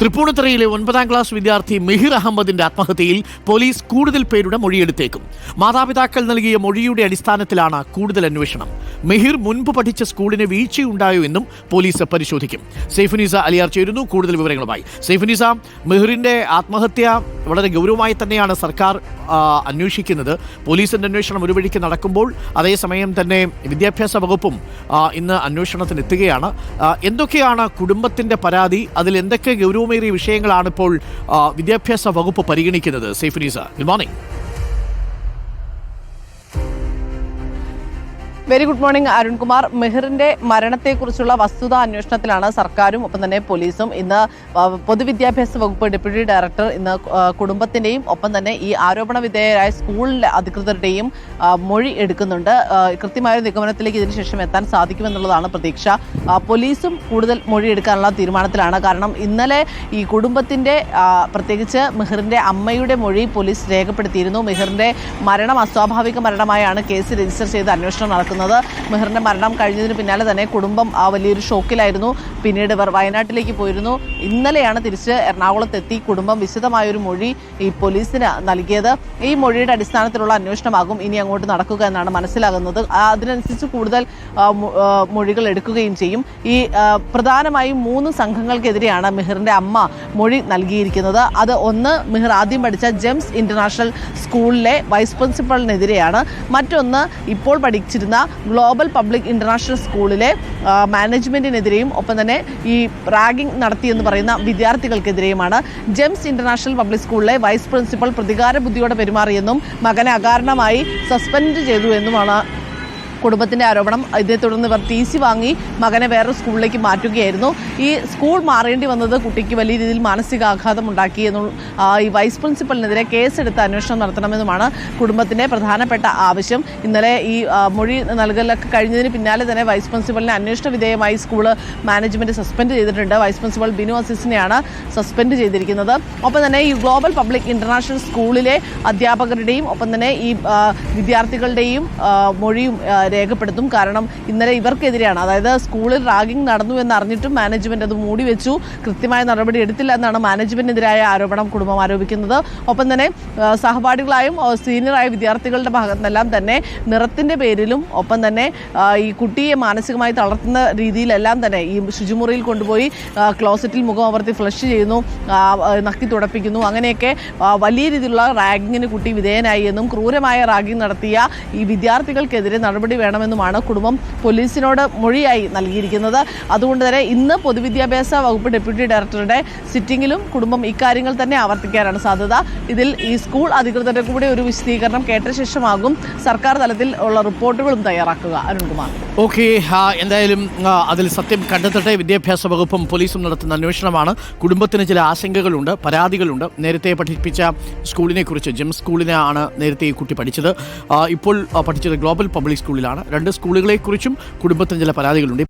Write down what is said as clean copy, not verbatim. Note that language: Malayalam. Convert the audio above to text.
തൃപ്പൂണിത്തുറയിലെ 9ാം ക്ലാസ് വിദ്യാർത്ഥി മെഹിർ അഹമ്മദിന്റെ ആത്മഹത്യയിൽ പോലീസ് കൂടുതൽ പേരുടെ മൊഴിയെടുത്തേക്കും. മാതാപിതാക്കൾ നൽകിയ മൊഴിയുടെ അടിസ്ഥാനത്തിലാണ് കൂടുതൽ അന്വേഷണം. മെഹിർ മുൻപ് പഠിച്ച സ്കൂളിന് വീഴ്ചയുണ്ടായോ എന്നും പോലീസ് പരിശോധിക്കും. സൈഫുനിസ അലിയാർ ചേരുന്നു കൂടുതൽ വിവരങ്ങളുമായി. സൈഫുനിസ, മെഹിറിന്റെ ആത്മഹത്യ വളരെ ഗൗരവമായി തന്നെയാണ് സർക്കാർ അന്വേഷിക്കുന്നത്. പോലീസിന്റെ അന്വേഷണം ഒരു വഴിക്ക് നടക്കുമ്പോൾ അതേസമയം തന്നെ വിദ്യാഭ്യാസ വകുപ്പും ഇന്ന് അന്വേഷണത്തിന് എത്തുകയാണ്. എന്തൊക്കെയാണ് കുടുംബത്തിന്റെ പരാതി? അതിൽ എന്തൊക്കെ ഗൗരവമേറിയ വിഷയങ്ങളാണ് ഇപ്പോൾ വിദ്യാഭ്യാസ വകുപ്പ് പരിഗണിക്കുന്നത്? Saifunisa, good morning. Very good morning Arunkumar. മെഹിറിന്റെ മരണത്തെക്കുറിച്ചുള്ള വസ്തുതാ അന്വേഷണത്തിലാണ് സർക്കാരും ഒപ്പം തന്നെ പോലീസും. ഇന്ന് പൊതുവിദ്യാഭ്യാസ വകുപ്പ് ഡെപ്യൂട്ടി ഡയറക്ടർ ഇന്ന് കുടുംബത്തിന്റെയും ഒപ്പം തന്നെ ഈ ആരോപണ വിധേയരായ സ്കൂളിലെ അധികൃതരുടെയും മൊഴി എടുക്കുന്നുണ്ട്. കൃത്യമായ നിഗമനത്തിലേക്ക് ഇതിനുശേഷം എത്താൻ സാധിക്കുമെന്നുള്ളതാണ് പ്രതീക്ഷ. പോലീസും കൂടുതൽ മൊഴി എടുക്കാനുള്ള തീരുമാനത്തിലാണ്. കാരണം ഇന്നലെ ഈ കുടുംബത്തിന്റെ പ്രത്യേകിച്ച് മെഹിറിന്റെ അമ്മയുടെ മൊഴി പോലീസ് രേഖപ്പെടുത്തിയിരുന്നു. മെഹിറിന്റെ മരണം അസ്വാഭാവിക മരണമായാണ് കേസ് രജിസ്റ്റർ ചെയ്ത് അന്വേഷണം നടക്കുന്നത്. മെഹിറിന്റെ മരണം കഴിഞ്ഞതിന് പിന്നാലെ തന്നെ കുടുംബം വലിയൊരു ഷോക്കിലായിരുന്നു. പിന്നീട് ഇവർ വയനാട്ടിലേക്ക് പോയിരുന്നു. ഇന്നലെയാണ് തിരിച്ച് എറണാകുളത്തെത്തി കുടുംബം വിശദമായൊരു മൊഴി ഈ പോലീസിന് നൽകിയത്. ഈ മൊഴിയുടെ അടിസ്ഥാനത്തിലുള്ള അന്വേഷണമാകും ഇനി അങ്ങോട്ട് നടക്കുക എന്നാണ് മനസ്സിലാകുന്നത്. അതിനനുസരിച്ച് കൂടുതൽ മൊഴികൾ എടുക്കുകയും ചെയ്യും. ഈ പ്രധാനമായും 3 സംഘങ്ങൾക്കെതിരെയാണ് മെഹിറിന്റെ അമ്മ മൊഴി നൽകിയിരിക്കുന്നത്. അത് ഒന്ന്, മെഹിർ ആദ്യം പഠിച്ച ജെംസ് ഇന്റർനാഷണൽ സ്കൂളിലെ വൈസ് പ്രിൻസിപ്പളിനെതിരെയാണ്. മറ്റൊന്ന്, ഇപ്പോൾ പഠിച്ചിരുന്ന ഗ്ലോബൽ പബ്ലിക് ഇന്റർനാഷണൽ സ്കൂളിലെ മാനേജ്മെന്റിനെതിരെയും ഒപ്പം തന്നെ ഈ റാഗിംഗ് നടത്തിയെന്ന് പറയുന്ന വിദ്യാർത്ഥികൾക്കെതിരെയുമാണ്. ജെംസ് ഇന്റർനാഷണൽ പബ്ലിക് സ്കൂളിലെ വൈസ് പ്രിൻസിപ്പൽ പ്രതികാര ബുദ്ധിയോടെ പെരുമാറിയെന്നും മകനെ അകാരണമായി സസ്പെൻഡ് ചെയ്തു എന്നുമാണ് കുടുംബത്തിന്റെ ആരോപണം. ഇതേ തുടർന്ന് ഇവർ TC വാങ്ങി മകനെ വേറൊരു സ്കൂളിലേക്ക് മാറ്റുകയായിരുന്നു. ഈ സ്കൂൾ മാറേണ്ടി വന്നത് കുട്ടിക്ക് വലിയ രീതിയിൽ മാനസികാഘാതം ഉണ്ടാക്കിയെന്നും ഈ വൈസ് പ്രിൻസിപ്പലിനെതിരെ കേസെടുത്ത് അന്വേഷണം നടത്തണമെന്നുമാണ് കുടുംബത്തിന്റെ പ്രധാനപ്പെട്ട ആവശ്യം. ഇന്നലെ ഈ മൊഴി നൽകലൊക്കെ കഴിഞ്ഞതിന് പിന്നാലെ തന്നെ വൈസ് പ്രിൻസിപ്പലിനെ അന്വേഷണ വിധേയമായി സ്കൂൾ മാനേജ്മെന്റ് സസ്പെൻഡ് ചെയ്തിട്ടുണ്ട്. വൈസ് പ്രിൻസിപ്പൽ ബിനു അസീസിനെയാണ് സസ്പെൻഡ് ചെയ്തിരിക്കുന്നത്. ഒപ്പം തന്നെ ഈ ഗ്ലോബൽ പബ്ലിക് ഇന്റർനാഷണൽ സ്കൂളിലെ അധ്യാപകരുടെയും ഒപ്പം തന്നെ ഈ വിദ്യാർത്ഥികളുടെയും മൊഴിയും രേഖപ്പെടുത്തും. കാരണം ഇന്നലെ ഇവർക്കെതിരെയാണ്, അതായത് സ്കൂളിൽ റാഗിംഗ് നടന്നു എന്നറിഞ്ഞിട്ടും മാനേജ്മെന്റ് അത് മൂടിവെച്ചു, കൃത്യമായ നടപടി എടുത്തില്ല എന്നാണ് മാനേജ്മെന്റിനെതിരായ ആരോപണം കുടുംബം ആരോപിക്കുന്നത്. ഒപ്പം തന്നെ സഹപാഠികളായും സീനിയറായ വിദ്യാർത്ഥികളുടെ ഭാഗത്തുനിന്നെല്ലാം തന്നെ നിറത്തിന്റെ പേരിലും ഒപ്പം തന്നെ ഈ കുട്ടിയെ മാനസികമായി തളർത്തുന്ന രീതിയിലെല്ലാം തന്നെ ഈ ശുചിമുറിയിൽ കൊണ്ടുപോയി ക്ലോസറ്റിൽ മുഖം അമർത്തി ഫ്ലഷ് ചെയ്യുന്നു, നക്കി തുടപ്പിക്കുന്നു, അങ്ങനെയൊക്കെ വലിയ രീതിയിലുള്ള റാഗിങ്ങിന് കുട്ടി വിധേയനായി എന്നും ക്രൂരമായ റാഗിംഗ് നടത്തിയ ഈ വിദ്യാർത്ഥികൾക്കെതിരെ നടപടി വേണമെന്നുമാണ് കുടുംബം പോലീസിനോട് മൊഴിയായി നൽകിയിരിക്കുന്നത്. അതുകൊണ്ട് തന്നെ ഇന്ന് പൊതുവിദ്യാഭ്യാസ വകുപ്പ് ഡെപ്യൂട്ടി ഡയറക്ടറുടെ സിറ്റിംഗിലും കുടുംബം ഇക്കാര്യങ്ങൾ തന്നെ ആവർത്തിക്കാനാണ് സാധ്യത. ഇതിൽ ഈ സ്കൂൾ അധികൃതരുടെ കൂടെ ഒരു വിശദീകരണം കേട്ട ശേഷമാകും സർക്കാർ തലത്തിൽ ഉള്ള റിപ്പോർട്ടുകളും തയ്യാറാക്കുക. അരുൺകുമാർ. ഓക്കെ, എന്തായാലും അതിൽ സത്യം കണ്ടെത്തട്ടെ. വിദ്യാഭ്യാസ വകുപ്പും പോലീസും നടത്തുന്ന അന്വേഷണമാണ്. കുടുംബത്തിന് ചില ആശങ്കകളുണ്ട്, പരാതികളുണ്ട്. നേരത്തെ പഠിപ്പിച്ച സ്കൂളിനെ കുറിച്ച്, ജെംസ് സ്കൂളിനാണ് നേരത്തെ ഈ കുട്ടി പഠിച്ചത്. ഇപ്പോൾ പഠിച്ചത് ഗ്ലോബൽ പബ്ലിക് സ്കൂളിലാണ്. 2 സ്കൂളുകളെക്കുറിച്ചും കുടുംബത്തിന് ചില പരാതികളുണ്ട്.